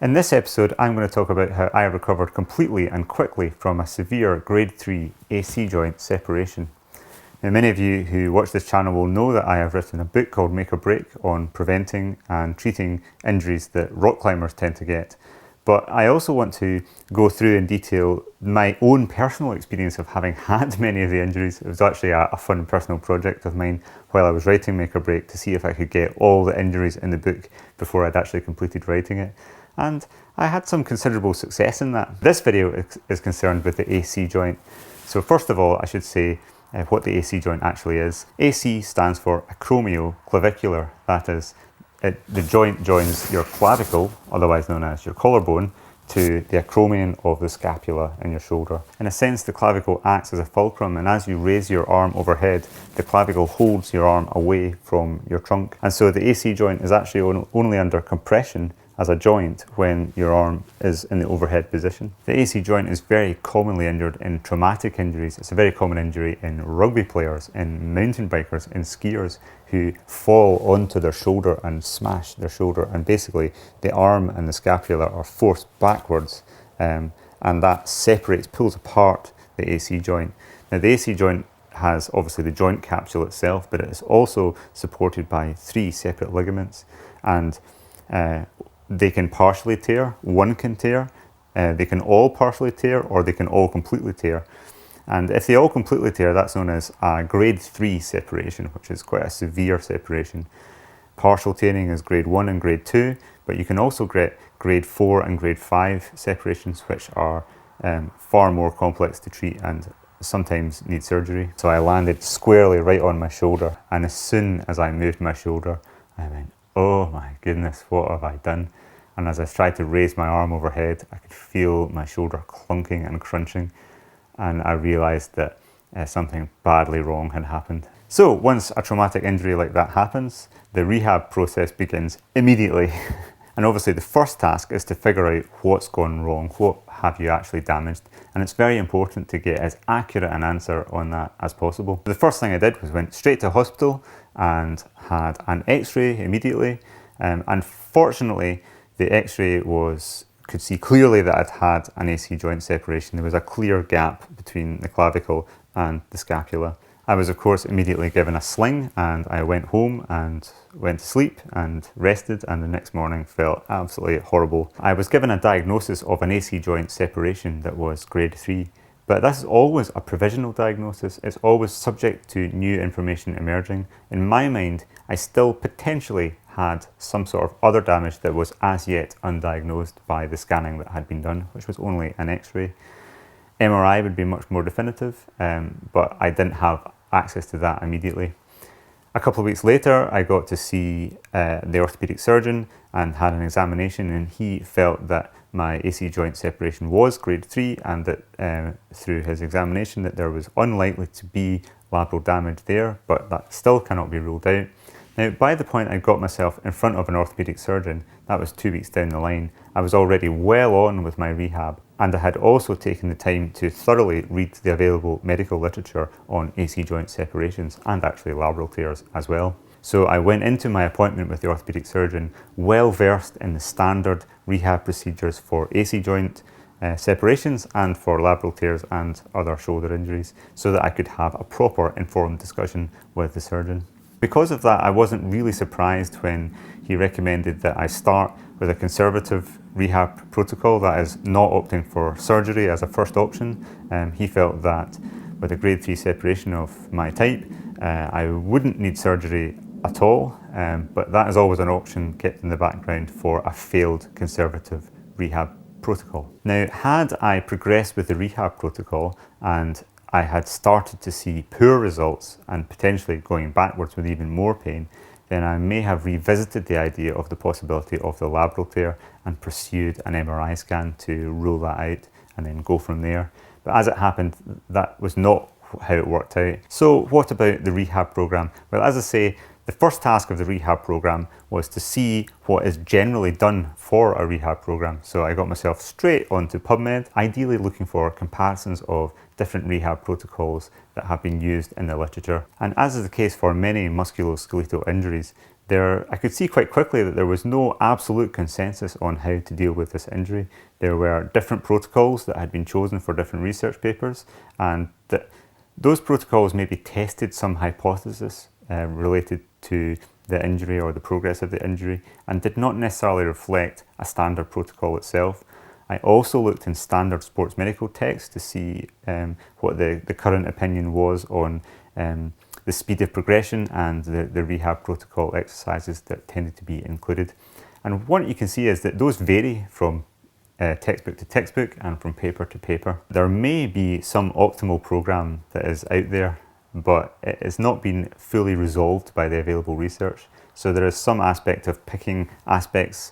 In this episode, I'm going to talk about how I recovered completely and quickly from a severe grade 3 AC joint separation. Now, many of you who watch this channel will know that I have written a book called Make or Break on preventing and treating injuries that rock climbers tend to get. But I also want to go through in detail my own personal experience of having had many of the injuries. It was actually a fun personal project of mine while I was writing Make or Break to see if I could get all the injuries in the book before I'd actually completed writing it. And I had some considerable success in that. This video is concerned with the AC joint. So first of all, I should say what the AC joint actually is. AC stands for acromioclavicular. That is, the joint joins your clavicle, otherwise known as your collarbone, to the acromion of the scapula in your shoulder. In a sense, the clavicle acts as a fulcrum, and as you raise your arm overhead, the clavicle holds your arm away from your trunk. And so the AC joint is actually only under compression as a joint when your arm is in the overhead position. The AC joint is very commonly injured in traumatic injuries. It's a very common injury in rugby players, in mountain bikers, in skiers who fall onto their shoulder and smash their shoulder, and basically the arm and the scapula are forced backwards and that pulls apart the AC joint. Now the AC joint has obviously the joint capsule itself, but it is also supported by 3 separate ligaments, and they can partially tear, one can tear, they can all partially tear, or they can all completely tear. And if they all completely tear, that's known as a grade 3 separation, which is quite a severe separation. Partial tearing is grade 1 and grade 2, but you can also get grade 4 and grade 5 separations, which are far more complex to treat and sometimes need surgery. So I landed squarely right on my shoulder, and as soon as I moved my shoulder, I went, oh my goodness, what have I done? And as I tried to raise my arm overhead, I could feel my shoulder clunking and crunching, and I realized that something badly wrong had happened. So once a traumatic injury like that happens, the rehab process begins immediately. And obviously the first task is to figure out what's gone wrong, what have you actually damaged, and it's very important to get as accurate an answer on that as possible. The first thing I did was went straight to hospital and had an x-ray immediately, and fortunately the x-ray could see clearly that I'd had an AC joint separation. There was a clear gap between the clavicle and the scapula. I was of course immediately given a sling, and I went home and went to sleep and rested, and the next morning felt absolutely horrible. I was given a diagnosis of an AC joint separation that was grade 3, but this is always a provisional diagnosis. It's always subject to new information emerging. In my mind, I still potentially had some sort of other damage that was as yet undiagnosed by the scanning that had been done, which was only an x-ray. MRI would be much more definitive, but I didn't have access to that immediately. A couple of weeks later, I got to see the orthopedic surgeon and had an examination, and he felt that my AC joint separation was grade 3, and that through his examination that there was unlikely to be labral damage there, but that still cannot be ruled out. Now, by the point I got myself in front of an orthopedic surgeon, that was 2 weeks down the line, I was already well on with my rehab, and I had also taken the time to thoroughly read the available medical literature on AC joint separations and actually labral tears as well. So I went into my appointment with the orthopedic surgeon well versed in the standard rehab procedures for AC joint separations and for labral tears and other shoulder injuries, so that I could have a proper informed discussion with the surgeon. Because of that, I wasn't really surprised when he recommended that I start with a conservative rehab protocol, that is not opting for surgery as a first option. He felt that with a grade 3 separation of my type, I wouldn't need surgery at all, but that is always an option kept in the background for a failed conservative rehab protocol. Now, had I progressed with the rehab protocol and I had started to see poor results and potentially going backwards with even more pain, then I may have revisited the idea of the possibility of the labral tear and pursued an MRI scan to rule that out and then go from there. But as it happened, that was not how it worked out. So what about the rehab program? Well, as I say, the first task of the rehab program was to see what is generally done for a rehab program. So I got myself straight onto PubMed, ideally looking for comparisons of different rehab protocols that have been used in the literature. And as is the case for many musculoskeletal injuries, I could see quite quickly that there was no absolute consensus on how to deal with this injury. There were different protocols that had been chosen for different research papers, and that those protocols maybe tested some hypothesis related to the injury or the progress of the injury, and did not necessarily reflect a standard protocol itself. I also looked in standard sports medical texts to see what the current opinion was on the speed of progression and the rehab protocol exercises that tended to be included. And what you can see is that those vary from textbook to textbook and from paper to paper. There may be some optimal program that is out there, but it has not been fully resolved by the available research. So there is some aspect of picking aspects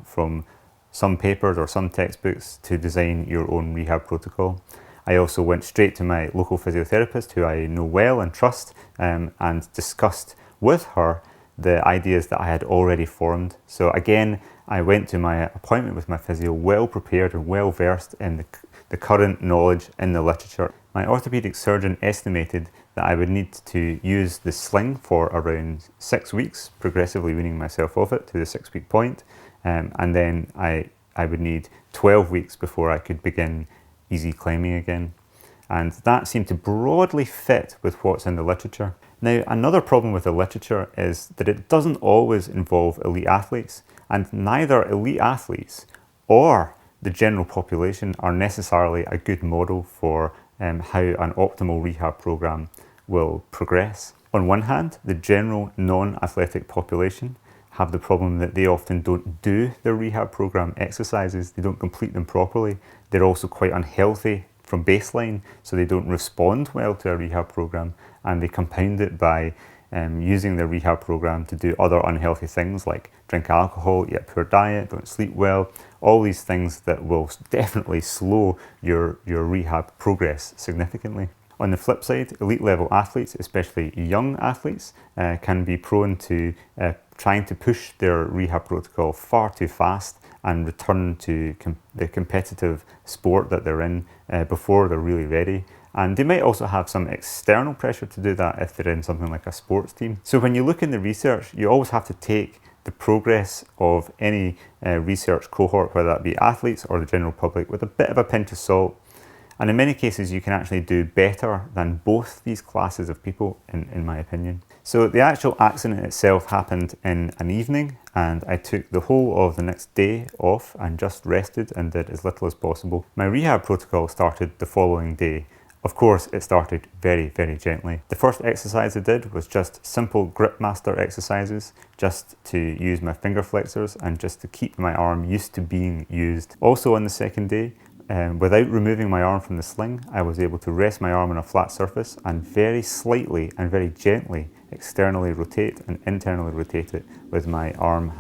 from some papers or some textbooks to design your own rehab protocol. I also went straight to my local physiotherapist, who I know well and trust, and discussed with her the ideas that I had already formed. So again, I went to my appointment with my physio well prepared and well versed in the current knowledge in the literature. My orthopaedic surgeon estimated that I would need to use the sling for around 6 weeks, progressively weaning myself off it to the 6-week point, and then I would need 12 weeks before I could begin easy climbing again. And that seemed to broadly fit with what's in the literature. Now, another problem with the literature is that it doesn't always involve elite athletes, and neither elite athletes or the general population are necessarily a good model for how an optimal rehab program will progress. On one hand, the general non-athletic population have the problem that they often don't do their rehab program exercises, they don't complete them properly. They're also quite unhealthy from baseline, so they don't respond well to a rehab program, and they compound it by using the rehab program to do other unhealthy things like drink alcohol, eat a poor diet, don't sleep well, all these things that will definitely slow your rehab progress significantly. On the flip side, elite level athletes, especially young athletes, can be prone to trying to push their rehab protocol far too fast and return to the competitive sport that they're in before they're really ready. And they might also have some external pressure to do that if they're in something like a sports team. So when you look in the research, you always have to take the progress of any research cohort, whether that be athletes or the general public, with a bit of a pinch of salt. And in many cases, you can actually do better than both these classes of people, in my opinion. So the actual accident itself happened in an evening, and I took the whole of the next day off and just rested and did as little as possible. My rehab protocol started the following day. Of course, it started very, very gently. The first exercise I did was just simple grip master exercises, just to use my finger flexors and just to keep my arm used to being used. Also on the second day, without removing my arm from the sling, I was able to rest my arm on a flat surface and very slightly and very gently externally rotate and internally rotate it with my arm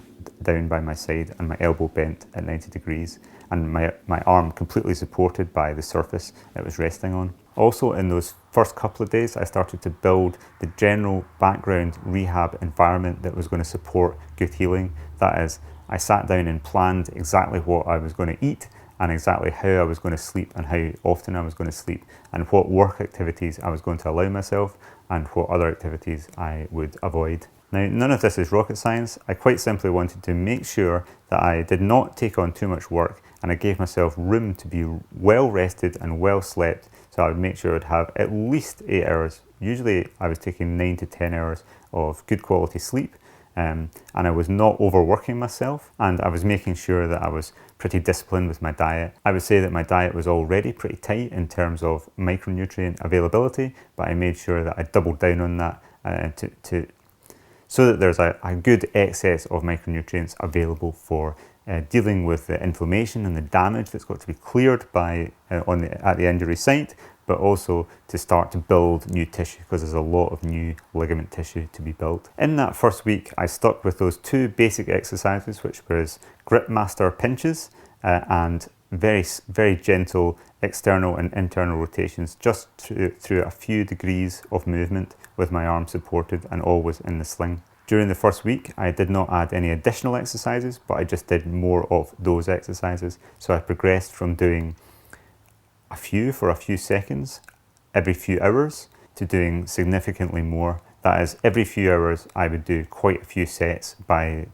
down by my side and my elbow bent at 90 degrees and my arm completely supported by the surface it was resting on. Also, in those first couple of days, I started to build the general background rehab environment that was going to support good healing. That is, I sat down and planned exactly what I was going to eat and exactly how I was going to sleep and how often I was going to sleep and what work activities I was going to allow myself and what other activities I would avoid. Now, none of this is rocket science. I quite simply wanted to make sure that I did not take on too much work and I gave myself room to be well rested and well slept, so I would make sure I'd have at least 8 hours. Usually I was taking 9 to 10 hours of good quality sleep, and I was not overworking myself, and I was making sure that I was pretty disciplined with my diet. I would say that my diet was already pretty tight in terms of micronutrient availability, but I made sure that I doubled down on that so that there's a good excess of micronutrients available for dealing with the inflammation and the damage that's got to be cleared by at the injury site, but also to start to build new tissue, because there's a lot of new ligament tissue to be built. In that first week, I stuck with those 2 basic exercises, which was grip master pinches and very, very gentle external and internal rotations, just through a few degrees of movement with my arm supported and always in the sling. During the first week, I did not add any additional exercises, but I just did more of those exercises. So I progressed from doing a few for a few seconds every few hours to doing significantly more That is, every few hours I would do quite a few sets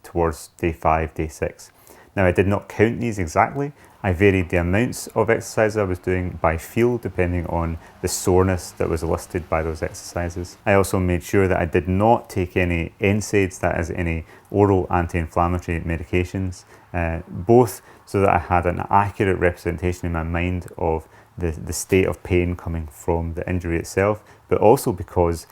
towards day 5, day 6. Now I did not count these exactly. I varied the amounts of exercise I was doing by feel depending on the soreness that was listed by those exercises. I also made sure that I did not take any NSAIDs, that is any oral anti-inflammatory medications, both so that I had an accurate representation in my mind of the state of pain coming from the injury itself, but also because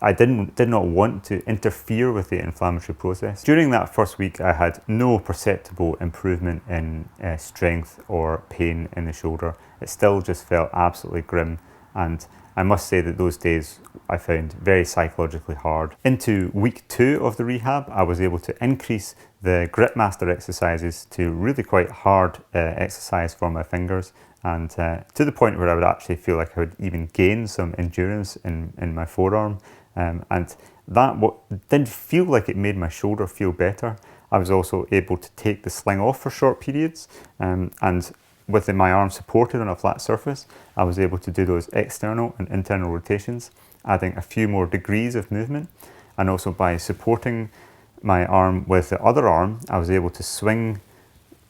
I did not want to interfere with the inflammatory process. During that first week, I had no perceptible improvement in strength or pain in the shoulder. It still just felt absolutely grim, and I must say that those days I found very psychologically hard. Into week 2 of the rehab, I was able to increase the grip master exercises to really quite hard exercise for my fingers, and to the point where I would actually feel like I would even gain some endurance in my forearm. And that did feel like it made my shoulder feel better. I was also able to take the sling off for short periods, and with my arm supported on a flat surface, I was able to do those external and internal rotations, adding a few more degrees of movement. And also by supporting my arm with the other arm, I was able to swing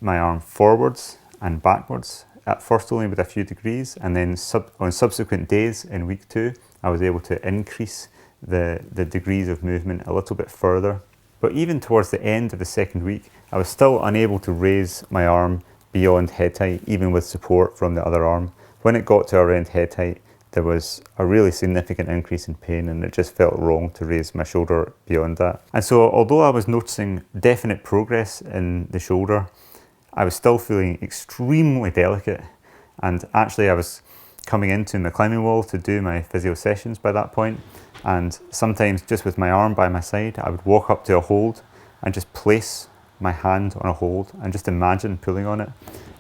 my arm forwards and backwards, at first only with a few degrees, and then on subsequent days in week 2, I was able to increase the degrees of movement a little bit further. But even towards the end of the second week, I was still unable to raise my arm beyond head height, even with support from the other arm. When it got to around head height, there was a really significant increase in pain, and it just felt wrong to raise my shoulder beyond that. And so although I was noticing definite progress in the shoulder, I was still feeling extremely delicate. And actually I was coming into my climbing wall to do my physio sessions by that point. And sometimes just with my arm by my side, I would walk up to a hold and just place my hand on a hold and just imagine pulling on it.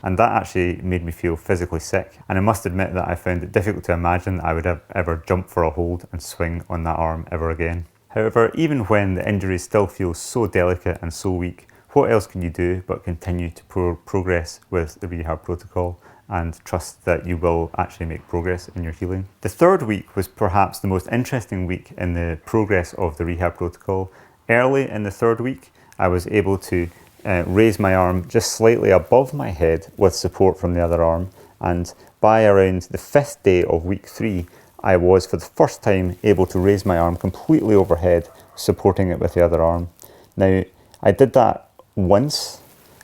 And that actually made me feel physically sick. And I must admit that I found it difficult to imagine that I would ever jump for a hold and swing on that arm ever again. However, even when the injury still feels so delicate and so weak, what else can you do but continue to progress with the rehab protocol and trust that you will actually make progress in your healing? The third week was perhaps the most interesting week in the progress of the rehab protocol. Early in the third week, I was able to raise my arm just slightly above my head with support from the other arm, and by around the 5th day of week 3, I was for the first time able to raise my arm completely overhead, supporting it with the other arm. Now, I did that once,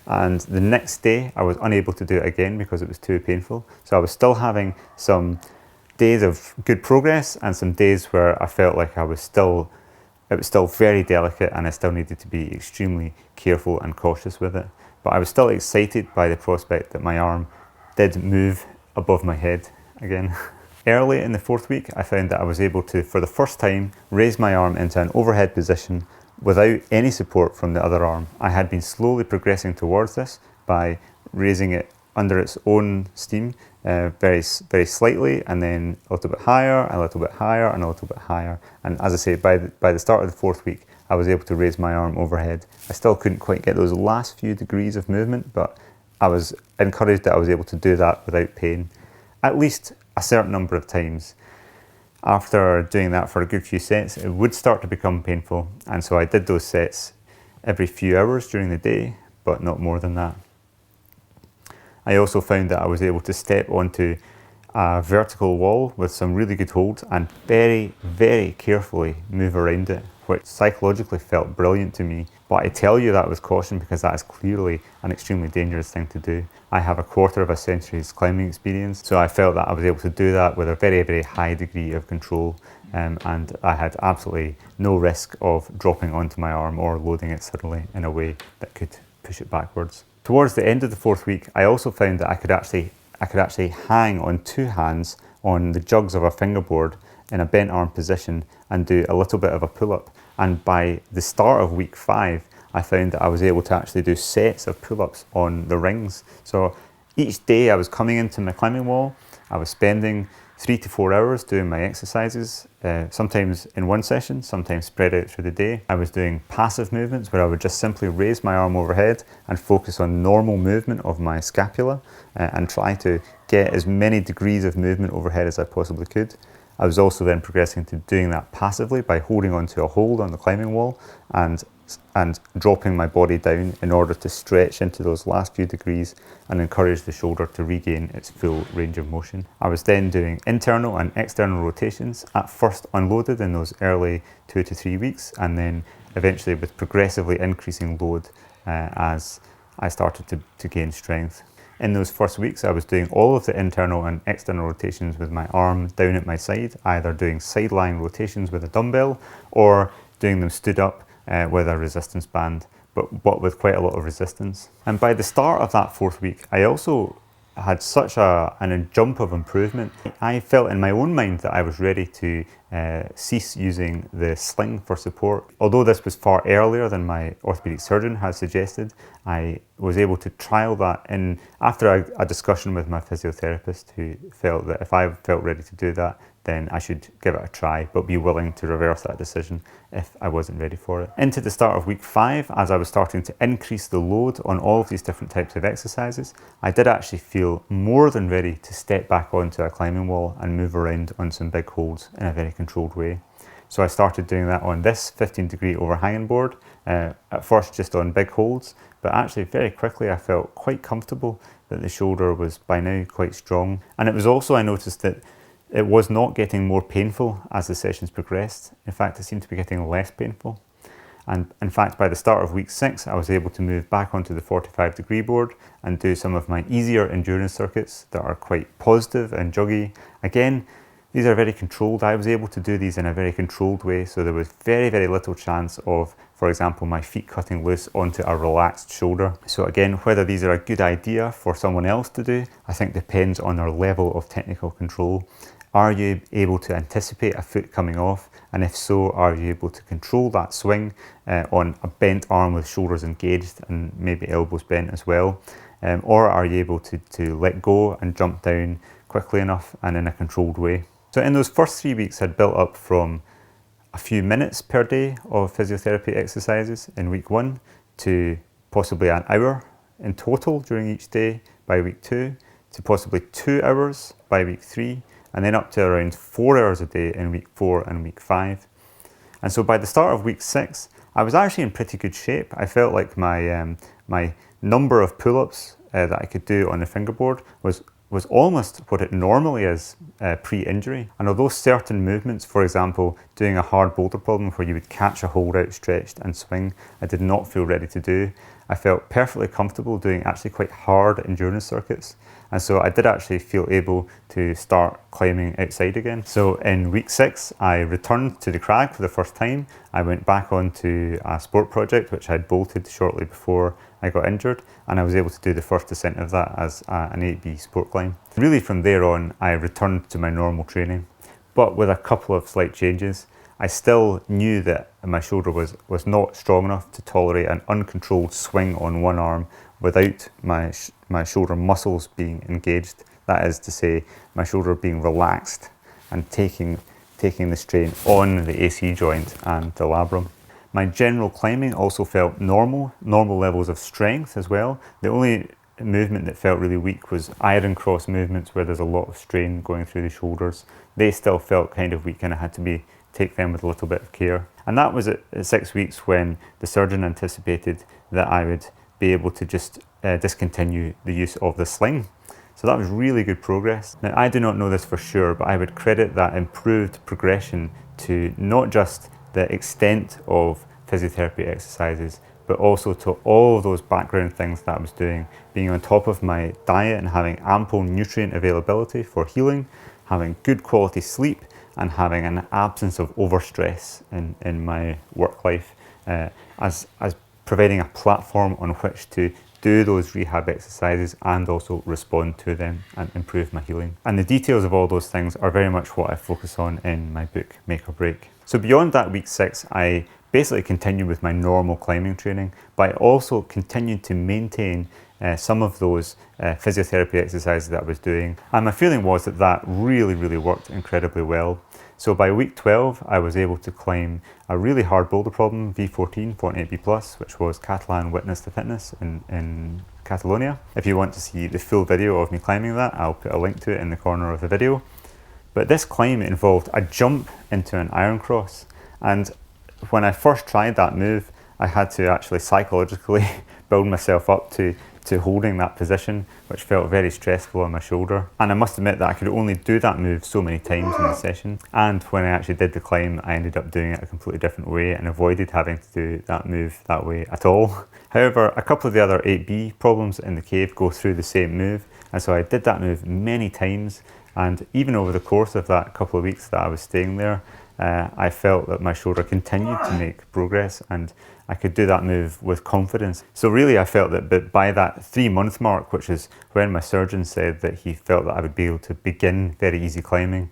and the next day I was unable to do it again because it was too painful. So I was still having some days of good progress and some days where I felt like it was still very delicate and I still needed to be extremely careful and cautious with it. But I was still excited by the prospect that my arm did move above my head again. Early in the 4th week, I found that I was able to, for the first time, raise my arm into an overhead position without any support from the other arm. I had been slowly progressing towards this by raising it under its own steam, very slightly, and then a little bit higher, and a little bit higher, and a little bit higher. And as I say, by the start of the 4th week, I was able to raise my arm overhead. I still couldn't quite get those last few degrees of movement, but I was encouraged that I was able to do that without pain, at least a certain number of times. After doing that for a good few sets, it would start to become painful, and so I did those sets every few hours during the day, but not more than that. I also found that I was able to step onto a vertical wall with some really good holds and very, very carefully move around it, which psychologically felt brilliant to me. But I tell you that with caution because that is clearly an extremely dangerous thing to do. I have a quarter of a century's climbing experience, so I felt that I was able to do that with a very, very high degree of control, and I had absolutely no risk of dropping onto my arm or loading it suddenly in a way that could push it backwards. Towards the end of the 4th week, I also found that I could actually hang on 2 hands on the jugs of a fingerboard in a bent arm position and do a little bit of a pull-up. And by the start of week 5, I found that I was able to actually do sets of pull-ups on the rings. So each day I was coming into my climbing wall, I was spending 3 to 4 hours doing my exercises, sometimes in one session, sometimes spread out through the day. I was doing passive movements where I would just simply raise my arm overhead and focus on normal movement of my scapula and try to get as many degrees of movement overhead as I possibly could. I was also then progressing to doing that passively by holding onto a hold on the climbing wall and dropping my body down in order to stretch into those last few degrees and encourage the shoulder to regain its full range of motion. I was then doing internal and external rotations, at first unloaded in those early 2 to 3 weeks, and then eventually with progressively increasing load as I started to gain strength. In those first weeks, I was doing all of the internal and external rotations with my arm down at my side, either doing side lying rotations with a dumbbell or doing them stood up with a resistance band, but with quite a lot of resistance. And by the start of that 4th week, I also had such a jump of improvement. I felt in my own mind that I was ready to cease using the sling for support. Although this was far earlier than my orthopaedic surgeon had suggested, I was able to trial that after a discussion with my physiotherapist, who felt that if I felt ready to do that, then I should give it a try, but be willing to reverse that decision if I wasn't ready for it. Into the start of week 5, as I was starting to increase the load on all of these different types of exercises, I did actually feel more than ready to step back onto a climbing wall and move around on some big holds in a very controlled way. So I started doing that on this 15-degree overhanging board, at first just on big holds, but actually very quickly I felt quite comfortable that the shoulder was by now quite strong. And it was also, I noticed that it was not getting more painful as the sessions progressed. In fact, it seemed to be getting less painful. And in fact, by the start of week 6, I was able to move back onto the 45-degree board and do some of my easier endurance circuits that are quite positive and juggy. Again, these are very controlled. I was able to do these in a very controlled way, so there was very, very little chance of, for example, my feet cutting loose onto a relaxed shoulder. So again, whether these are a good idea for someone else to do, I think depends on their level of technical control. Are you able to anticipate a foot coming off? And if so, are you able to control that swing on a bent arm with shoulders engaged and maybe elbows bent as well? Or are you able to let go and jump down quickly enough and in a controlled way? So in those first 3 weeks, I'd built up from a few minutes per day of physiotherapy exercises in week 1 to possibly an hour in total during each day by week 2, to possibly 2 hours by week 3, and then up to around 4 hours a day in week 4 and week 5. And so by the start of week 6, I was actually in pretty good shape. I felt like my number of pull-ups that I could do on the fingerboard was almost what it normally is pre-injury. And although certain movements, for example, doing a hard boulder problem where you would catch a hold outstretched and swing, I did not feel ready to do, I felt perfectly comfortable doing actually quite hard endurance circuits. And so I did actually feel able to start climbing outside again. So in week 6, I returned to the crag for the first time. I went back onto a sport project, which I'd bolted shortly before I got injured, and I was able to do the first descent of that as an 8B sport climb. Really from there on, I returned to my normal training, but with a couple of slight changes. I still knew that my shoulder was not strong enough to tolerate an uncontrolled swing on one arm without my shoulder muscles being engaged. That is to say, my shoulder being relaxed and taking the strain on the AC joint and the labrum. My general climbing also felt normal levels of strength as well. The only movement that felt really weak was iron cross movements where there's a lot of strain going through the shoulders. They still felt kind of weak and I had to take them with a little bit of care. And that was at 6 weeks when the surgeon anticipated that I would be able to just discontinue the use of the sling. So that was really good progress. Now, I do not know this for sure, but I would credit that improved progression to not just the extent of physiotherapy exercises, but also to all of those background things that I was doing, being on top of my diet and having ample nutrient availability for healing, having good quality sleep, and having an absence of overstress in my work life, as providing a platform on which to do those rehab exercises and also respond to them and improve my healing. And the details of all those things are very much what I focus on in my book, Make or Break. So beyond that week 6, I basically continued with my normal climbing training, but I also continued to maintain some of those physiotherapy exercises that I was doing. And my feeling was that that really, really worked incredibly well. So by week 12, I was able to climb a really hard boulder problem, V14, 48B+, which was Catalan Witness to Fitness in Catalonia. If you want to see the full video of me climbing that, I'll put a link to it in the corner of the video. But this climb involved a jump into an iron cross, and when I first tried that move, I had to actually psychologically build myself up to holding that position, which felt very stressful on my shoulder. And I must admit that I could only do that move so many times in the session. And when I actually did the climb, I ended up doing it a completely different way and avoided having to do that move that way at all. However, a couple of the other 8B problems in the cave go through the same move, and so I did that move many times, and even over the course of that couple of weeks that I was staying there, I felt that my shoulder continued to make progress and I could do that move with confidence. So really I felt that by that 3-month mark, which is when my surgeon said that he felt that I would be able to begin very easy climbing,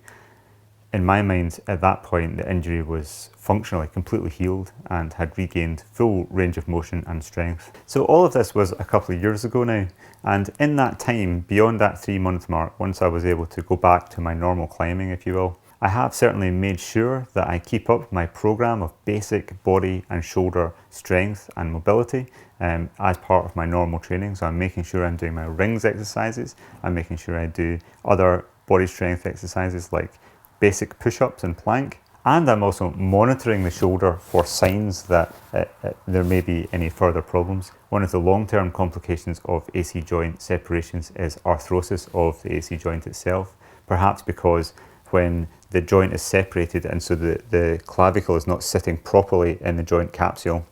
in my mind at that point the injury was functionally completely healed and had regained full range of motion and strength. So all of this was a couple of years ago now, and in that time, beyond that 3-month mark, once I was able to go back to my normal climbing, if you will, I have certainly made sure that I keep up my program of basic body and shoulder strength and mobility as part of my normal training. So I'm making sure I'm doing my rings exercises, I'm making sure I do other body strength exercises like basic push-ups and plank, and I'm also monitoring the shoulder for signs that there may be any further problems. One of the long-term complications of AC joint separations is arthrosis of the AC joint itself, perhaps because when the joint is separated and so the clavicle is not sitting properly in the joint capsule,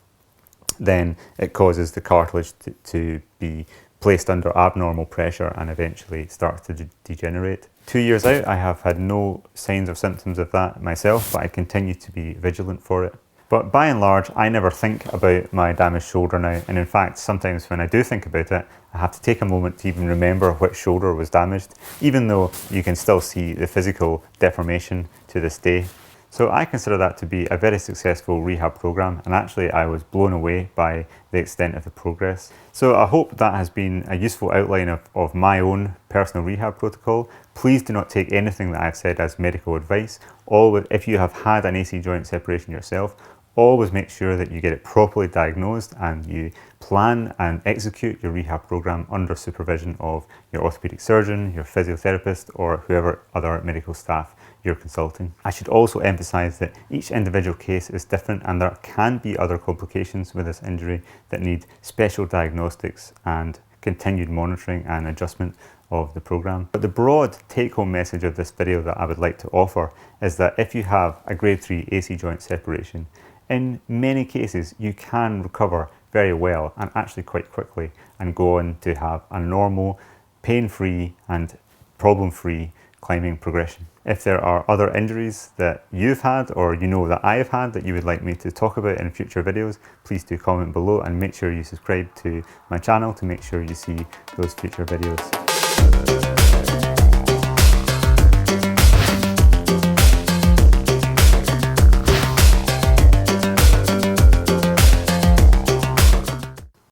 then it causes the cartilage to be placed under abnormal pressure and eventually starts to degenerate. 2 years out, I have had no signs or symptoms of that myself, but I continue to be vigilant for it. But by and large, I never think about my damaged shoulder now, and in fact, sometimes when I do think about it, I have to take a moment to even remember which shoulder was damaged, even though you can still see the physical deformation to this day. So I consider that to be a very successful rehab program, and actually I was blown away by the extent of the progress. So I hope that has been a useful outline of my own personal rehab protocol. Please do not take anything that I've said as medical advice. If you have had an AC joint separation yourself, always make sure that you get it properly diagnosed and you plan and execute your rehab program under supervision of your orthopedic surgeon, your physiotherapist, or whoever other medical staff you're consulting. I should also emphasize that each individual case is different and there can be other complications with this injury that need special diagnostics and continued monitoring and adjustment of the program. But the broad take-home message of this video that I would like to offer is that if you have a grade 3 AC joint separation, in many cases you can recover very well and actually quite quickly and go on to have a normal, pain-free and problem-free climbing progression. If there are other injuries that you've had or you know that I've had that you would like me to talk about in future videos, please do comment below and make sure you subscribe to my channel to make sure you see those future videos.